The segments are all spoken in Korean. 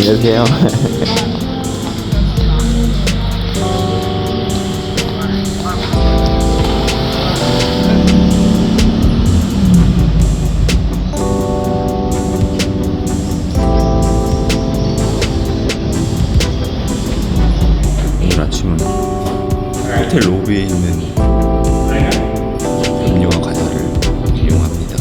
안녕하세요. 오늘 아침은 호텔 로비에 있는 음료와 과자를 이용합니다.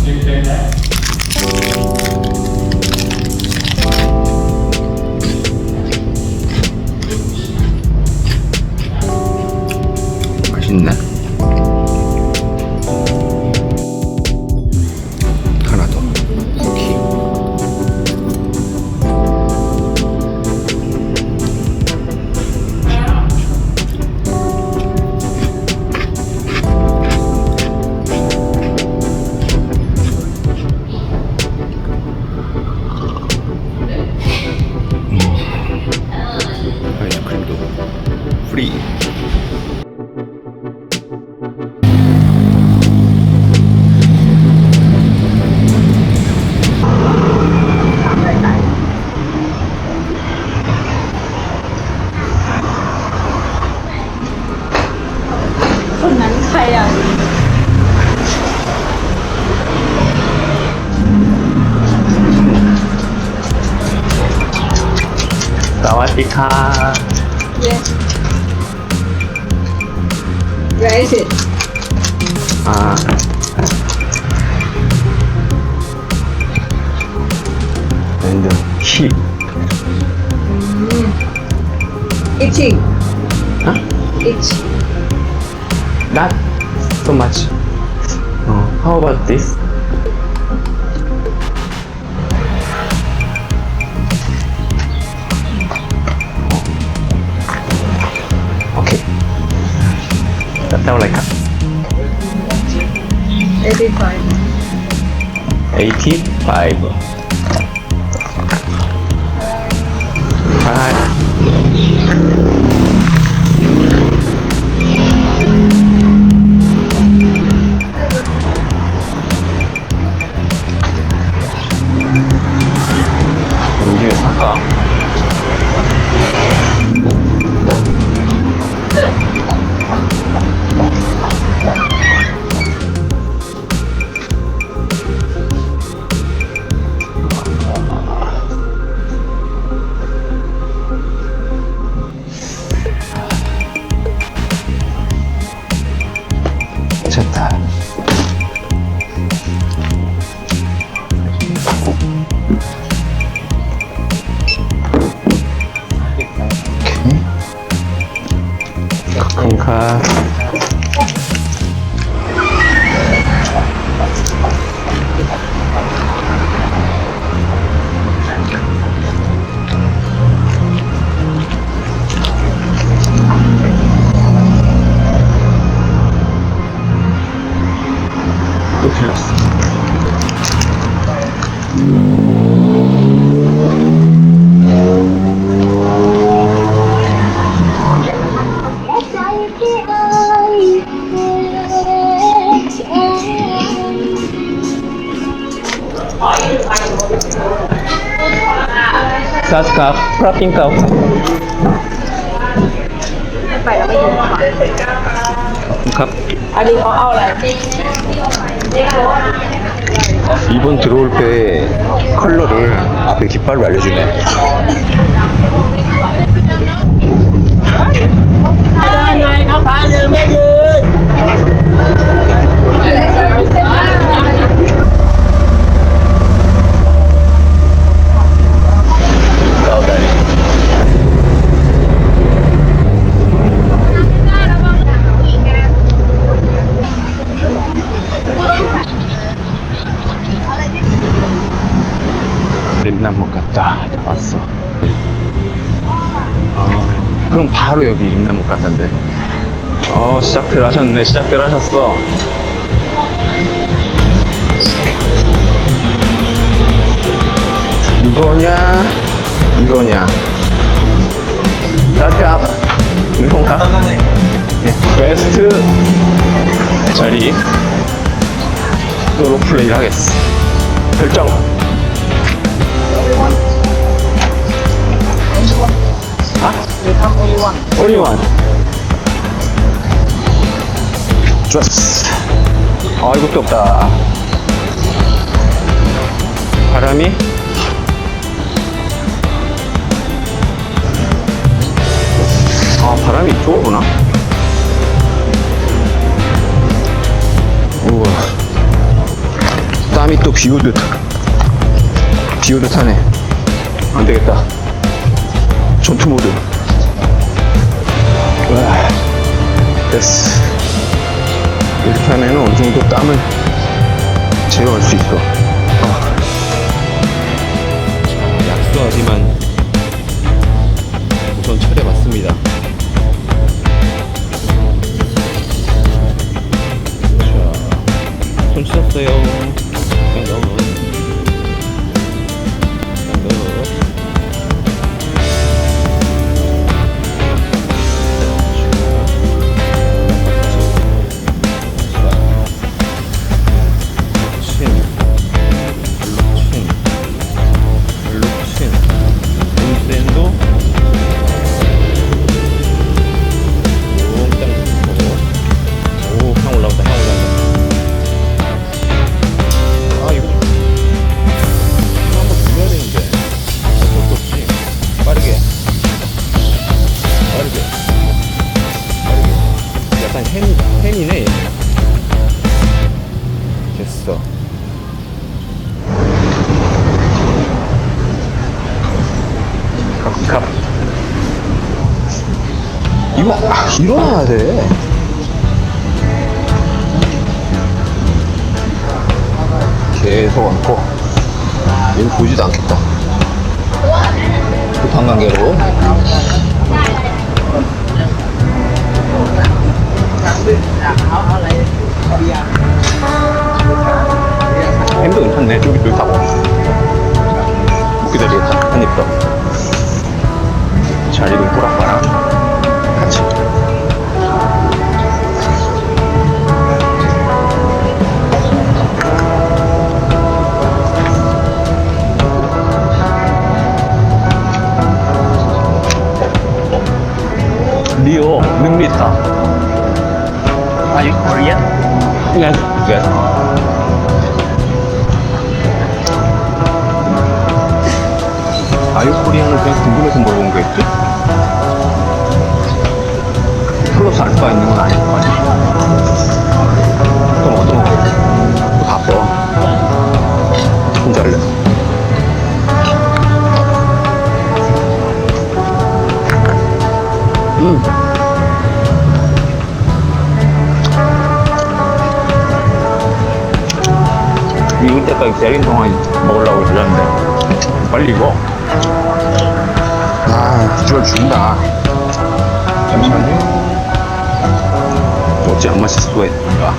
맛있네. 하나 더. 쿠키. 아이스크림도 프리. 사와디카. Yes. Where is it? 아. And 힙. Eating. Huh? Eat. Not so much. How about this? Okay. เท่าไหร่ครับ 85. 85. Hi. 여기에 살까? 좋다. 오케이. 콩카. 또 틀렸어. 사스카 프라핑카 ไปแล้วไม่อยู่ค่ะ ครับ อันนี้เขาเอาอะไร 이번 들어올 때 컬러를 앞에 깃발로 알려주네. 림나무 갔다 왔어. 그럼 바로 여기 림나무 갔다인데. 시작들 하셨네. 시작들 하셨어. 이거냐 이거냐. 스타트업 이건가? 네. 베스트 자리 솔로 플레이를 하겠어. 결정. หรือทำโอลิวัน Only one. 좋았어. 아, 이것도 없다. 바람이? 아, 바람이 이쪽으로 오나? 우와. 땀이 또 비오듯. 비오듯 하네. 안 되겠다. 전투 모드. 와, 됐어. 이렇게 하면 어느 정도 땀을 제어할 수 있어. 약소하지만 우선 차려봤습니다. 자, 손 씻었어요. 그냥 넣어. 그냥 넣어. 햄이네. 됐어. 갑. 이거 일어나야 돼. 계속 앉고. 여기 보지도 않겠다. 급한 관계로. 햄도 괜찮네. 쫄깃쫄깃하고. 못 기다리겠다. 한 입 더. 잘 익은 꼬락바랑 같이. 리오 능리타. Are you Korean? Yes. Yes. 아유코리안을 그냥 궁금해서 물어본 거겠지? 플러스 알파 있는 건 아닐 거 아니야? 그럼 어떤 거? 또 바빠. 혼자 할래? 익을 때까지 기다린 동안 먹으려고 그러는데 빨리 익어. 아, 비주얼 죽인다. 잠시만요. 어찌 안 맛있을 수가 있는가.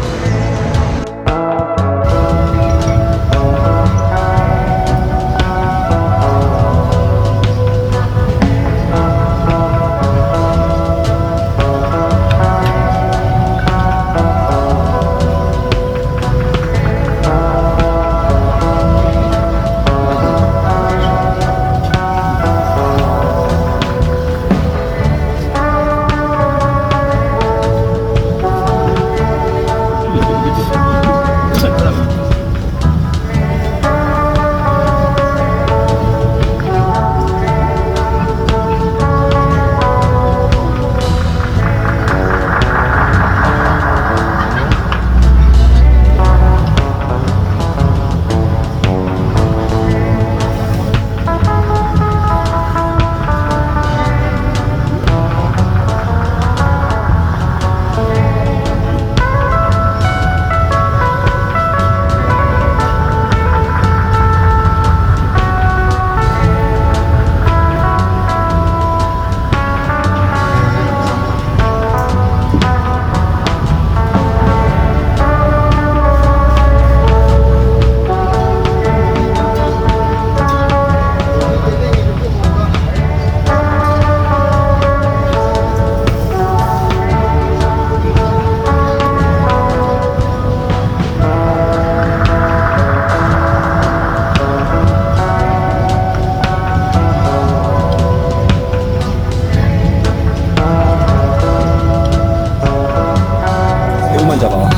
고기만 잡아.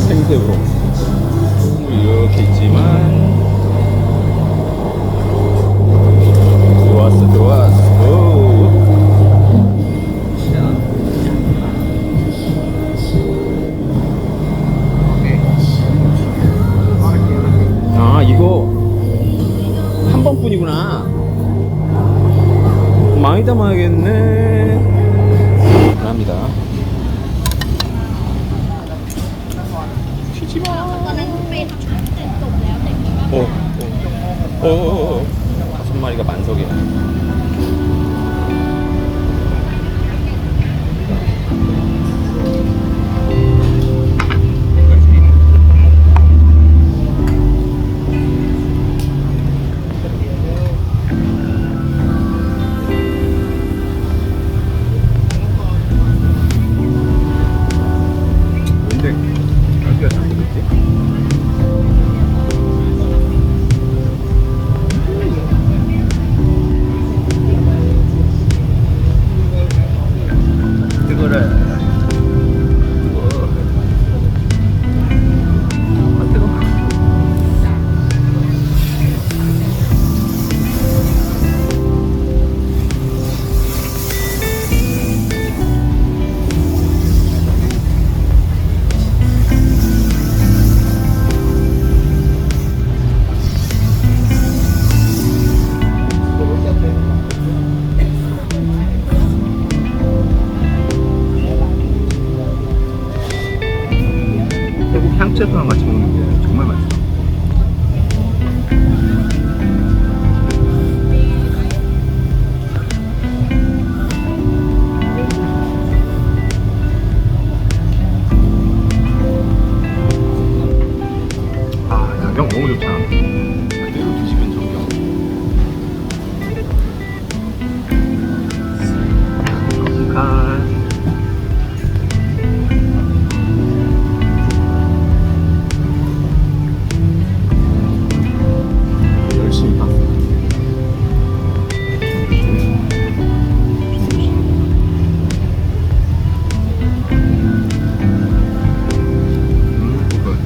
생새우로 이렇게 있지만 좋았어 좋았어. 아 이거 한 번뿐이구나. 많이 담아야겠네. 감사합니다. 튀지마. 오. 5마리가 만석이야. 근데 여기가 잘못됐지? 태국 향채소랑 같이 먹는 게 정말 맛있어. 아, 야경 너무 좋다. 그대로 드시면 정경. 아. 열심히 봤어. 이거.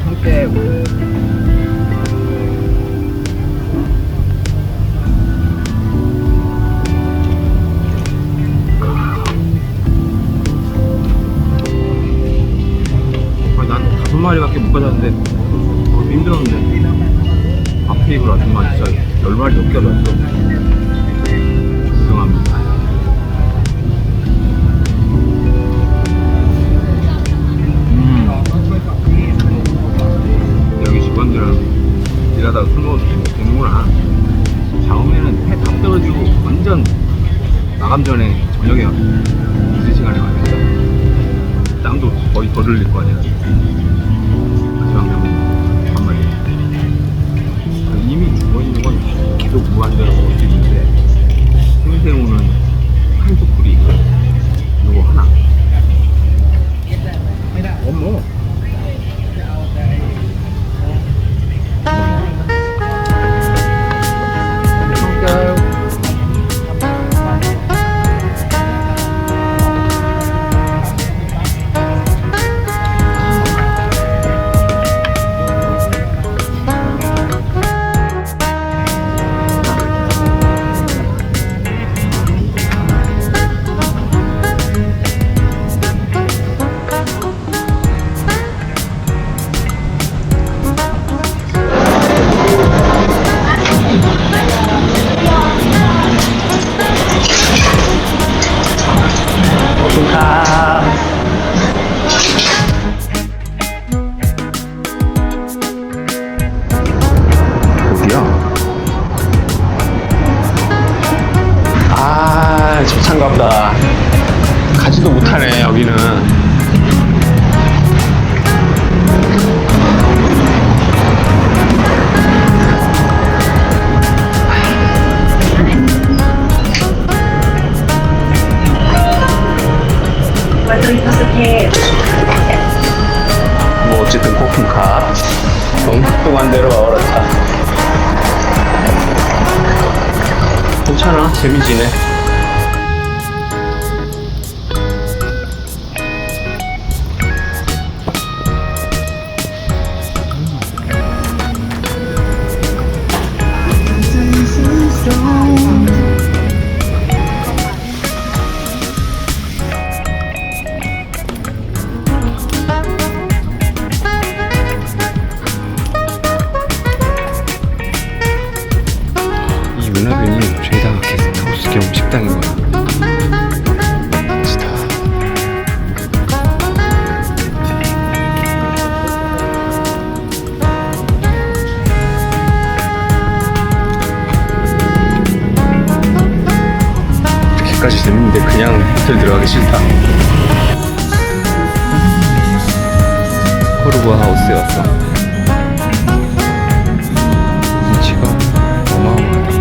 한때 난 5마리밖에 못 가져왔는데 너무 힘들었는데 앞에 이걸 아줌마 진짜 10마리 넘게 가져왔어. 죄송합니다. 여기 직원들은 일하다가 술 먹어도 되는구나. 다음에는 해 다 떨어지고 완전 마감 전에 저녁에 있을 시간에 와야겠다. 땀도 거의 더 흘릴 거 아니야. 마지막 면 한마디. 이미 죽어있는 건 계속 무한대로 먹을 수 있는데 생새우는 한 숟갈이 이거 하나. 어머. 저 차인가 보다. 가지도 못하네 여기는. 뭐 어쨌든 코쿤 가. 엉뚱한 대로 얼었다. 괜찮아, 재미지네. 이 문화변이 죄다 게스트하우스 겸 식당인 거야. 멋지다. 이렇게까지 재밌는데 그냥 호텔 들어가기 싫다. 호르보아 하우스에 왔어. 위치가 어마어마하다.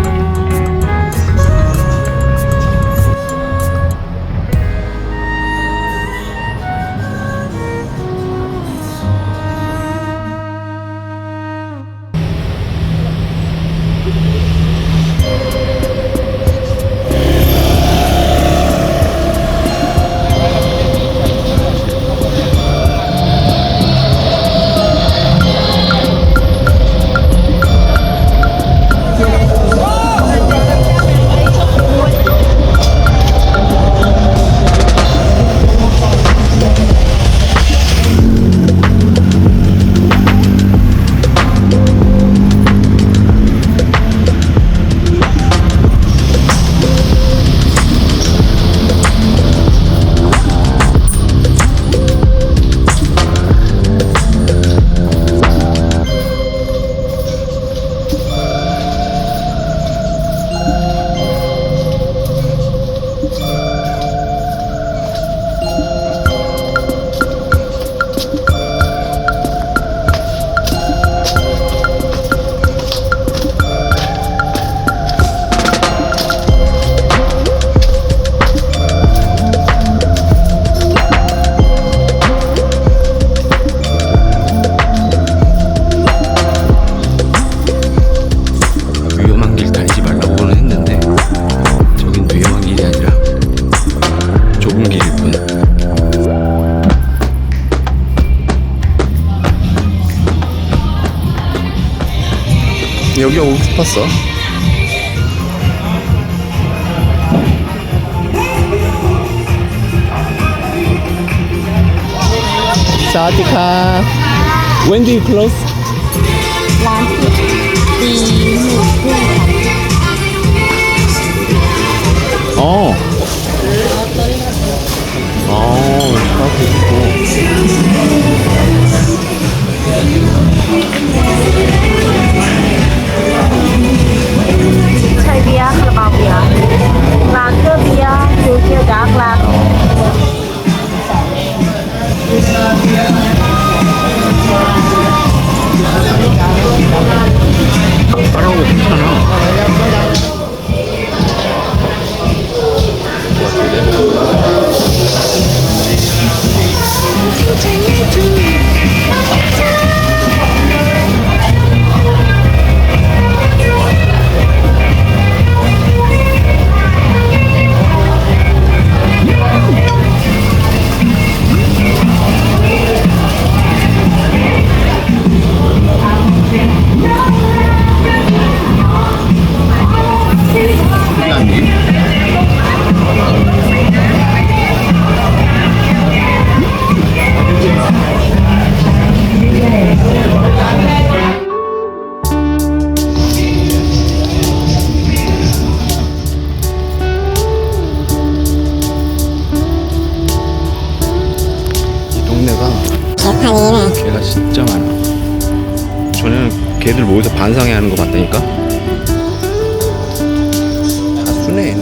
위험한 길 다니지 말라고는 했는데 저긴 위험한 길이 아니라 좁은 길일 뿐. 여기 오고 싶었어. 사와디카. When do you close? ร้านปิดตีหนึ่งครึ่งค่ะ 어. 카페 있고. chai bia, Carabao bia. Lager bia, Royal dark lager. 따라오고 괜찮아. 개가 진짜 많아. 전에는 개들 모여서 반상회 하는 거 봤다니까. 다 순해.